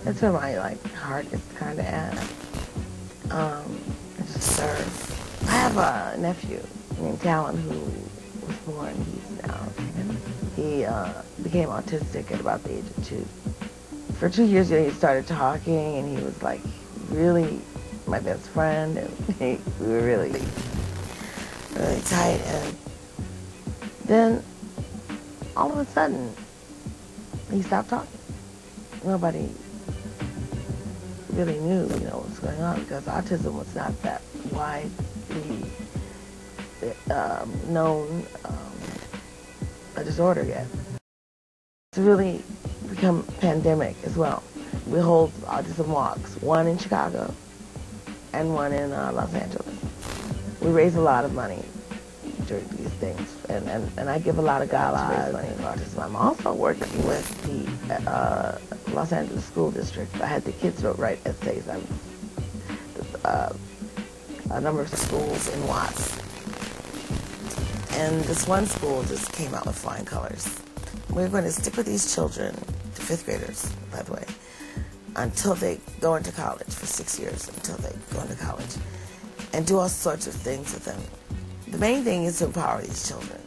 That's where my heart is kind of at. Just serve. I have a nephew named Talon who was born. He's now. He became autistic at about the age of 2. For 2 years, he started talking, and he was like really my best friend, and we were really, really tight. And then all of a sudden, he stopped talking. Nobody really knew, what was going on, because autism was not that widely known a disorder yet. It's really become pandemic as well. We hold autism walks, one in Chicago and one in Los Angeles. We raise a lot of money during these things, and I give a lot of guidelines money for autism. I'm also working with the Los Angeles School District. I had the kids write essays on a number of schools in Watts. And this one school just came out with flying colors. We're going to stick with these children, the 5th graders, by the way, until they go into college, for 6 years, until they go into college, and do all sorts of things with them. The main thing is to empower these children.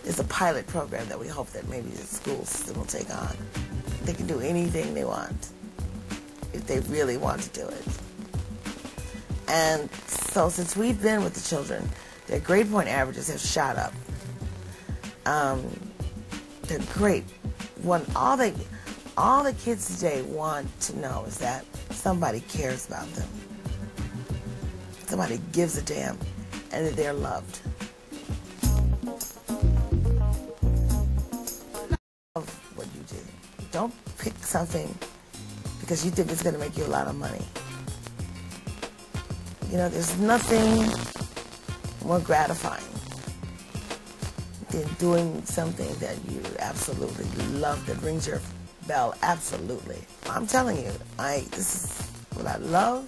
There's a pilot program that we hope that maybe the school system will take on. They can do anything they want, if they really want to do it. And so since we've been with the children, their grade point averages have shot up. They're great. All the kids today want to know is that somebody cares about them. Somebody gives a damn, and that they're loved. Love what you do. Don't pick something because you think it's going to make you a lot of money. There's nothing more gratifying than doing something that you absolutely love, that rings your bell. Absolutely. I'm telling you, this is what I love,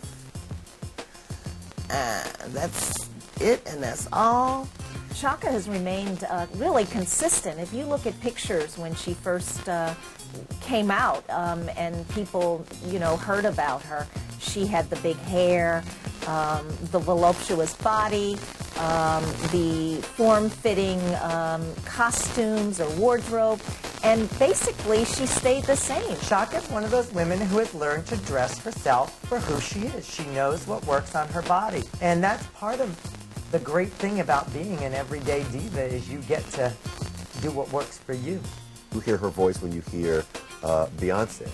and that's it, and that's all. Chaka has remained really consistent. If you look at pictures when she first came out and people, heard about her, she had the big hair, the voluptuous body, the form-fitting costumes or wardrobe, and basically she stayed the same. Chaka's one of those women who has learned to dress herself for who she is. She knows what works on her body, and that's part of the great thing about being an everyday diva, is you get to do what works for you. You hear her voice when you hear Beyonce.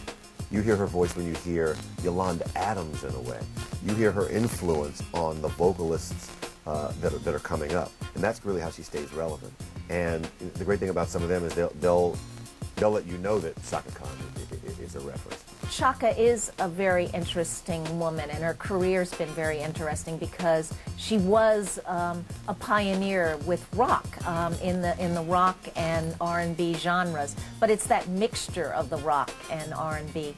You hear her voice when you hear Yolanda Adams, in a way. You hear her influence on the vocalists that are coming up, and that's really how she stays relevant. And the great thing about some of them is they'll let you know that Chaka Khan is a reference. Chaka is a very interesting woman, and her career's been very interesting because she was a pioneer with rock in the rock and R&B genres. But it's that mixture of the rock and R&B.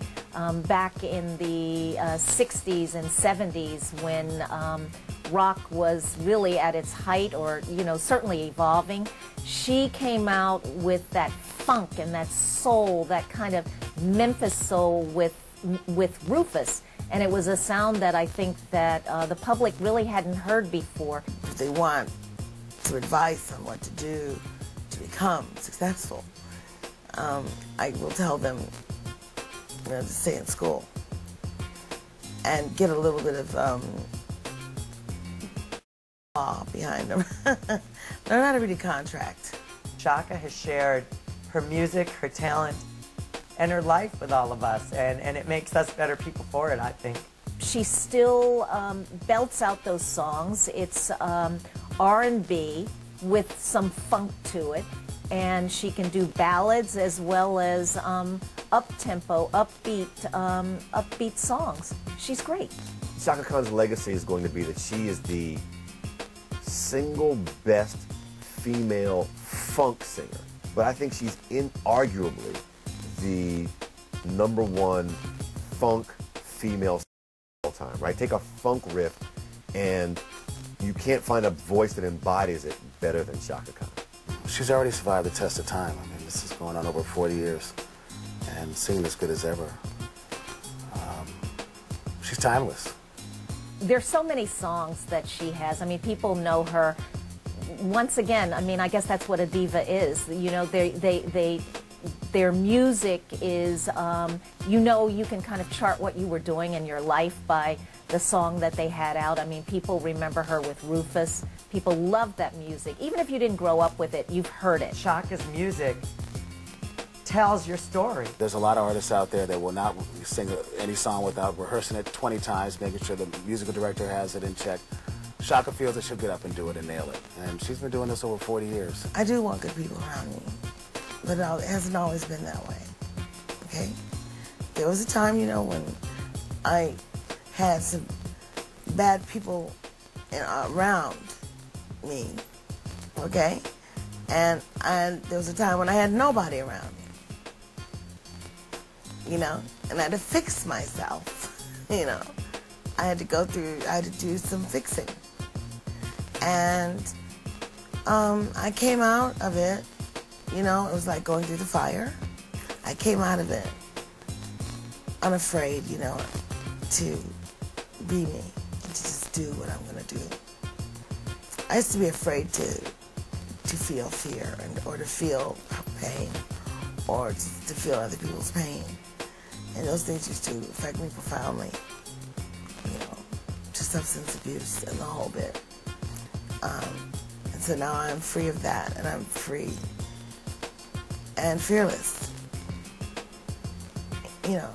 Back in the 60s and 70s, when rock was really at its height, or certainly evolving, she came out with that funk and that soul, that kind of Memphis soul with Rufus, and it was a sound that I think that the public really hadn't heard before. If they want some advice on what to do to become successful, I will tell them to stay in school and get a little bit of law behind them. Learn how to read a contract. Chaka has shared her music, her talent, and her life with all of us, and it makes us better people for it, I think. She still belts out those songs. It's R&B with some funk to it, and she can do ballads as well as up-tempo, upbeat songs. She's great. Chaka Khan's legacy is going to be that she is the single best female funk singer, but I think she's inarguably the #1 funk female of all time, right? Take a funk riff, and you can't find a voice that embodies it better than Chaka Khan. She's already survived the test of time. I mean, this is going on over 40 years, and singing as good as ever. She's timeless. There's so many songs that she has. I mean, people know her. Once again, I mean, I guess that's what a diva is. You know, their music is, you know, you can kind of chart what you were doing in your life by the song that they had out. I mean, people remember her with Rufus. People love that music. Even if you didn't grow up with it, you've heard it. Chaka's music tells your story. There's a lot of artists out there that will not sing any song without rehearsing it 20 times, making sure the musical director has it in check. Chaka feels that she'll get up and do it and nail it. And she's been doing this over 40 years. I do want good people around me, but it hasn't always been that way, okay? There was a time, you know, when I had some bad people around me, okay? And there was a time when I had nobody around me, you know? And I had to fix myself, you know? I had to do some fixing. And I came out of it, you know, it was like going through the fire. I came out of it unafraid, you know, to be me, to just do what I'm gonna do. I used to be afraid to feel fear or to feel pain or to feel other people's pain. And those things used to affect me profoundly, you know, to substance abuse and the whole bit. And so now I'm free of that, and I'm free and fearless, you know,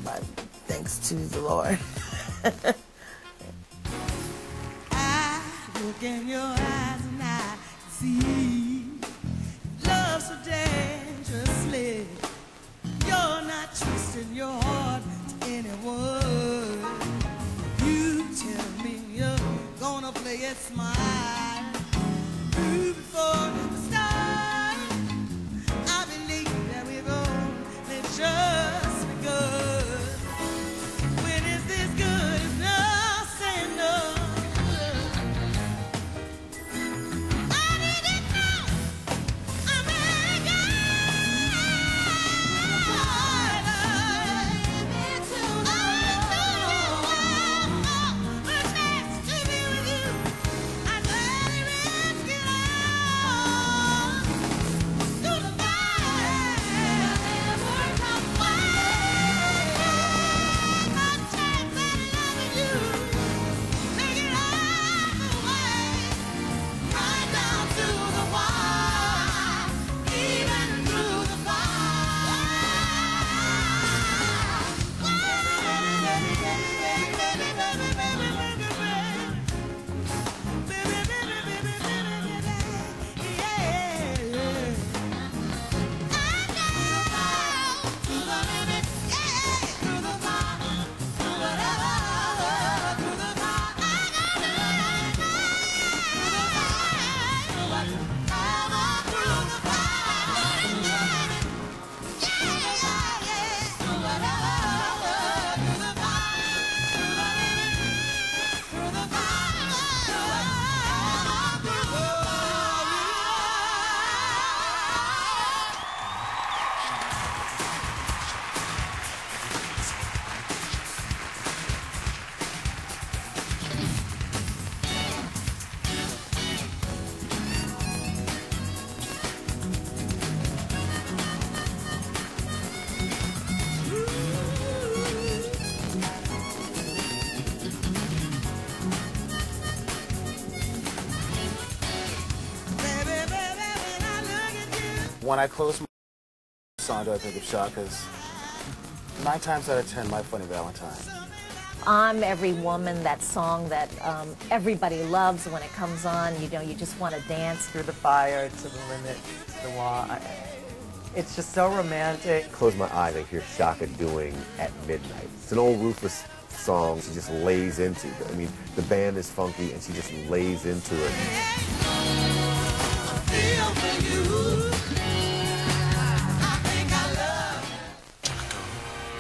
but thanks to the Lord. I look in your eyes and I see love so dangerously. You're not trusting your heart to anyone. You tell me you're gonna play it smart. Before the start, I believe that we've only just begun. When is this good enough? Say no. I need it now. I'm ready. When I close my song, I think of Chaka's 9 times out of 10, My Funny Valentine. I'm Every Woman, that song that everybody loves when it comes on. You know, you just want to dance. Through the fire, to the limit, to the wall. It's just so romantic. Close my eyes, I hear Chaka doing At Midnight. It's an old Rufus song she just lays into. I mean, the band is funky and she just lays into it.